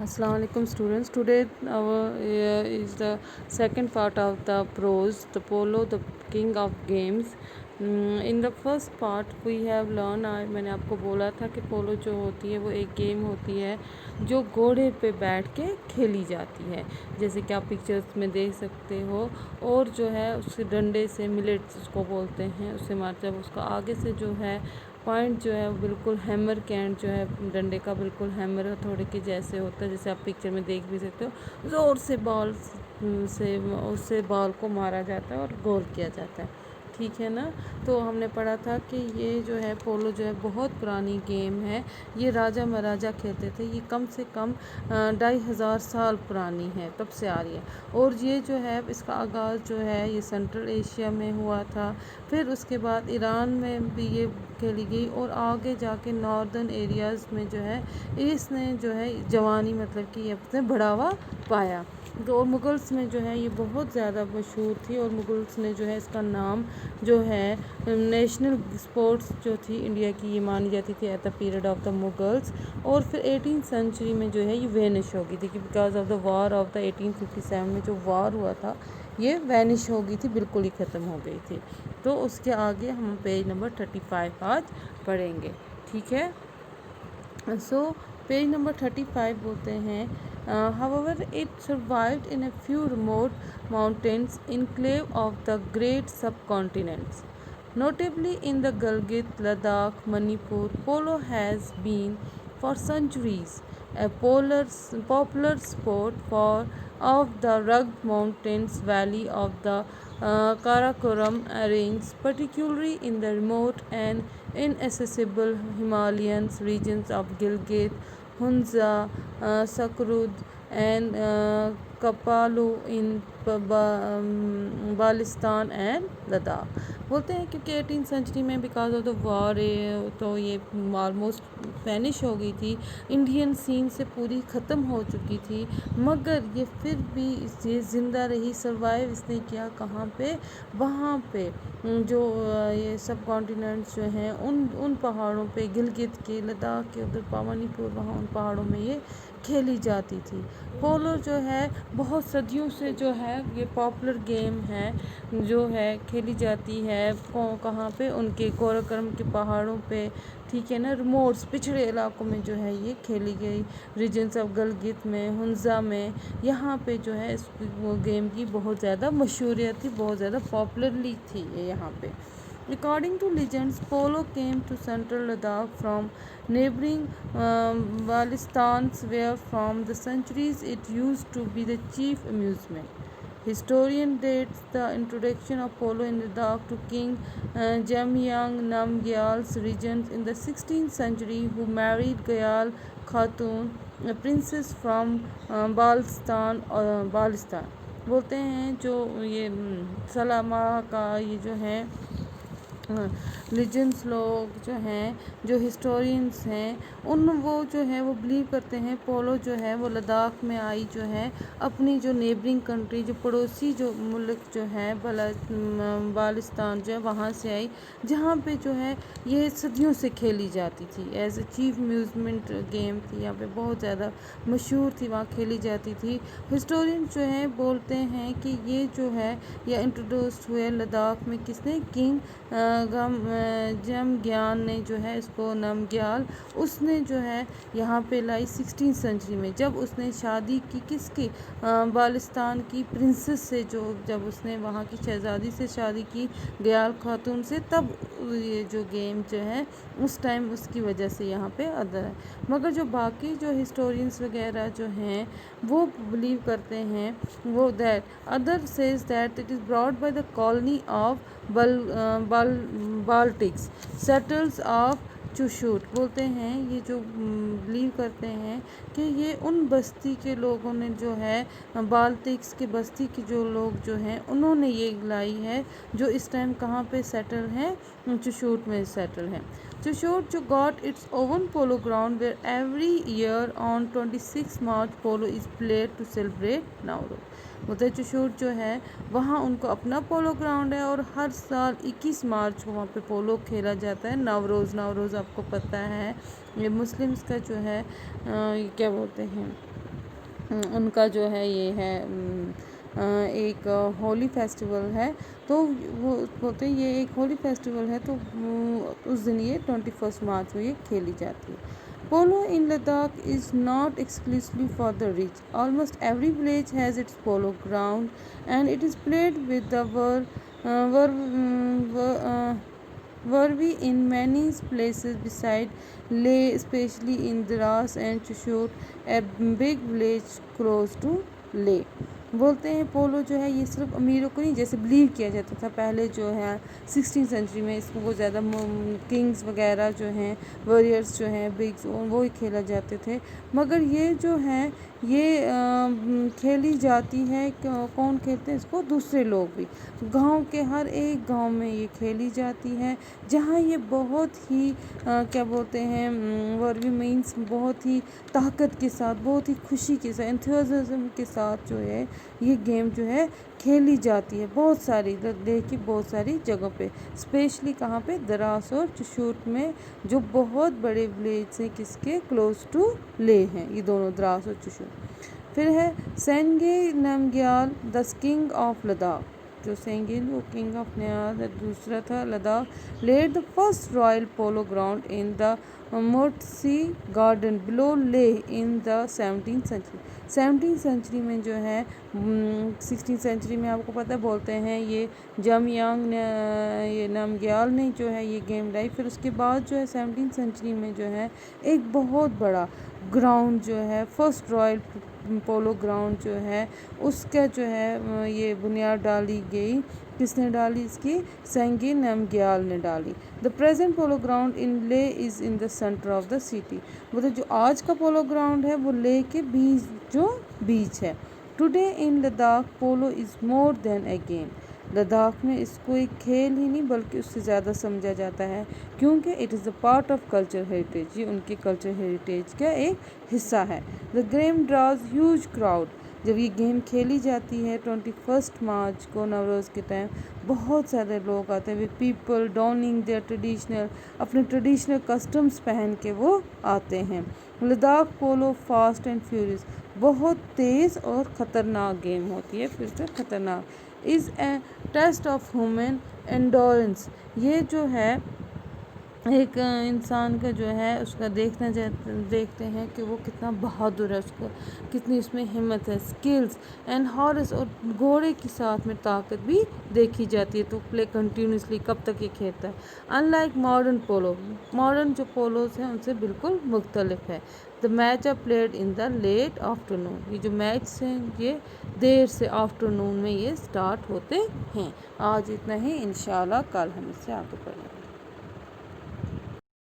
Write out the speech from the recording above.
Assalamu alaikum students. Today is the second part of the prose, the polo, the king of games. In the first part we have learned, मैंने आपको बोला था कि पोलो जो होती है वो एक गेम होती है जो घोड़े पे बैठ के खेली जाती है, जैसे कि आप पिक्चर्स में देख सकते हो। और जो है उसके डंडे से, मिलेट्स उसको बोलते हैं, उससे मारते हैं। उसका आगे से जो है पॉइंट जो है वो बिल्कुल हैमर के एंड जो है डंडे का बिल्कुल हैमर हथौड़े के जैसे होता है, जैसे आप पिक्चर में देख भी सकते हो। ज़ोर से बॉल से उससे बॉल को मारा जाता है और गोल किया जाता है, ठीक है ना। तो हमने पढ़ा था कि ये जो है पोलो जो है बहुत पुरानी गेम है। ये राजा महाराजा खेलते थे। ये कम से कम 2500 साल पुरानी है, तब से आ रही है। और ये जो है इसका आगाज़ जो है ये सेंट्रल एशिया में हुआ था, फिर उसके बाद ईरान में भी ये खेली गई, और आगे जाके नॉर्दर्न एरियाज़ में जो है इसने जो है जवानी मतलब कि अपने बढ़ावा पाया। तो और मुगल्स में जो है ये बहुत ज़्यादा मशहूर थी, और मुगल्स ने जो है इसका नाम जो है नेशनल स्पोर्ट्स जो थी इंडिया की ये मानी जाती थी at the period of the Mughals. और फिर 18th सेंचुरी में जो है ये वैनिश हो गई थी, कि because of the war of the 1857 में जो वॉर हुआ था ये वैनिश हो गई थी, बिल्कुल ही ख़त्म हो गई थी। तो उसके आगे हम पेज नंबर 35 आज पढ़ेंगे, ठीक है। सो पेज नंबर 35 बोलते हैं, however it survived in a few remote mountains enclave of the great subcontinents. Notably in the Gilgit, Ladakh, Manipur, polo has been for centuries a popular sport for of the rugged mountains valley of the Karakoram range, particularly in the remote and inaccessible Himalayan regions of Gilgit, Hunza, Sakrud, and Kapalu in Baltistan and Ladakh. बोलते हैं क्योंकि 18th century में because of the war तो ये almost vanish हो गई थी, Indian scene से पूरी ख़त्म हो चुकी थी, मगर ये फिर भी ये ज़िंदा रही, सर्वाइव इसने किया। कहाँ पे? वहाँ पे जो ये सब कॉन्टिनेंट्स जो हैं उन पहाड़ों पे, गिलगित के, लद्दाख के उधर मणिपुर, वहाँ उन पहाड़ों में ये खेली जाती थी। पोलो जो है बहुत सदियों से जो है ये पॉपुलर गेम है, जो है खेली जाती है कहाँ पे? उनके काराकोरम के पहाड़ों पे, ठीक है ना। रिमोट्स पिछड़े इलाकों में जो है ये खेली गई, रीजन्स ऑफ गिलगित में, हुंजा में, यहाँ पे जो है इस गेम की बहुत ज़्यादा मशहूरियत थी, बहुत ज़्यादा पॉपुलरली थी ये यहाँ पे। According to legends, polo came to central Ladakh from neighboring Balistans, where from the centuries it used to be the chief amusement. Historian dates the introduction of polo in Ladakh to King Jamyang Namgyal's regent in the 16th century, who married Gayal Khatun, a princess from बालिस्तान। बोलते हैं जो ये सलामा का ये जो है legends लोग जो हैं, जो हिस्टोरियंस हैं, वो जो है वो बिलीव करते हैं पोलो जो है वो लद्दाख में आई, जो है अपनी जो नेबरिंग कंट्री, जो पड़ोसी जो मुल्क जो है बालिस्तान जो है वहाँ से आई, जहाँ पे जो है ये सदियों से खेली जाती थी, as a chief amusement game थी, यहाँ पे बहुत ज़्यादा मशहूर थी, वहाँ खेली जाती थी। हिस्टोरियन जो है बोलते हैं कि ये जो है ये इंट्रोड्यूस हुए लद्दाख में किसने? किंग जमग्याल ने जो है इसको, नमग्याल, उसने जो है यहाँ पे लाई 16th सेंचुरी में, जब उसने शादी की किसकी? बालिस्तान की प्रिंसेस से, जो जब उसने वहाँ की शहज़ादी से शादी की, गयाल खातून से, तब ये जो गेम जो है उस टाइम उसकी वजह से यहाँ पे अदर है। मगर जो बाकी जो हिस्टोरियंस वगैरह जो हैं वो बिलीव करते हैं, वो that other says that it is brought by the colony of Baltics settles of Chushot. बोलते हैं ये जो बिलीव करते हैं कि ये उन बस्ती के लोगों ने जो है, बाल्टिक्स के बस्ती के जो लोग जो हैं उन्होंने ये लाई है, जो इस टाइम कहाँ पे सेटल हैं? चुशूट में सेटल हैं। चुशूट जो got its own polo ground where every year on 26 March polo is played to celebrate Nowruz. बोलते चुशूट जो है वहाँ उनको अपना पोलो ग्राउंड है, और हर साल 21 मार्च को वहाँ पे पोलो खेला जाता है। नवरोज़ आपको पता है ये मुस्लिम्स का जो है क्या बोलते हैं, उनका जो है ये है एक होली फेस्टिवल है। तो वो बोलते हैं ये एक होली फेस्टिवल है, तो उस दिन ये 21 मार्च को ये खेली जाती है। Polo in Ladakh is not exclusively for the rich. Almost every village has its polo ground, and it is played with the verve in many places beside Leh, especially in Dras and Chushut, a big village close to Leh. बोलते हैं पोलो जो है ये सिर्फ अमीरों को नहीं, जैसे बिलीव किया जाता था पहले जो है 16 सेंचुरी में, इसको वो ज़्यादा किंग्स वगैरह जो हैं, वॉरियर्स जो हैं, बिग्स, वो ही खेला जाते थे। मगर ये जो है ये खेली जाती है, कौन खेलते हैं इसको? दूसरे लोग भी। गांव के हर एक गांव में ये खेली जाती है, जहां ये बहुत ही क्या बोलते हैं, वर्वी मीन्स बहुत ही ताकत के साथ, बहुत ही खुशी के साथ, एंथुसियाज्म के साथ जो है ये गेम जो है खेली जाती है बहुत सारी देखिए बहुत सारी जगहों पे, स्पेशली कहाँ पे? द्रास और चुशूट में, जो बहुत बड़े विलेज हैं किसके? क्लोज टू ले हैं ये दोनों, द्रास और चुशूट। फिर है Sengge Namgyal the king of Ladakh, जो सेंगिन वो किंग ऑफ नयार, दूसरा था Ladakh, laid the first royal polo ground in the मोटसी garden below Leh in the 17th century. 17th century में जो है 16th सेंचुरी में आपको पता है बोलते हैं ये जमयांग ने, ये नामग्याल ने जो है ये गेम लाई। फिर उसके बाद जो है 17th सेंचुरी में जो है एक बहुत बड़ा ग्राउंड जो है, फर्स्ट रॉयल पोलो ग्राउंड जो है उसका जो है ये बुनियाद डाली गई। किसने डाली इसकी? सेंगे नामग्याल ने डाली। The present polo ground in Leh is in the centre of the city, मतलब जो आज का पोलो ग्राउंड है वो ले के बीच है। Today in Ladakh polo is more than A game, Ladakh में इसको एक खेल ही नहीं बल्कि उससे ज़्यादा समझा जाता है, क्योंकि it is the part of culture heritage, ये उनके कल्चर हेरिटेज का एक हिस्सा है। The game draws huge crowd, जब ये गेम खेली जाती है 21 मार्च को नवरोज़ के टाइम, बहुत सारे लोग आते हैं, with people dawning there traditional, अपने ट्रेडिशनल कस्टम्स पहन के वो आते हैं। लद्दाख पोलो फास्ट एंड फ्यूरियस, बहुत तेज़ और ख़तरनाक गेम होती है, फिर से ख़तरनाक। Is a test of human endurance, ये जो है एक इंसान का जो है उसका देखते हैं कि वो कितना बहादुर है, उसको कितनी उसमें हिम्मत है, स्किल्स एंड हॉर्स, और घोड़े के साथ में ताकत भी देखी जाती है। तो प्ले कंटिन्यूसली कब तक ये खेलता है। अनलाइक मॉडर्न पोलो, मॉडर्न जो पोलोस हैं उनसे बिल्कुल मुख्तलिफ है। The match are played in the late afternoon, ये जो मैच हैं ये देर से आफ्टरनून में ये स्टार्ट होते हैं। आज इतना ही, इंशाल्लाह कल हम इससे आगे बढ़ेंगे।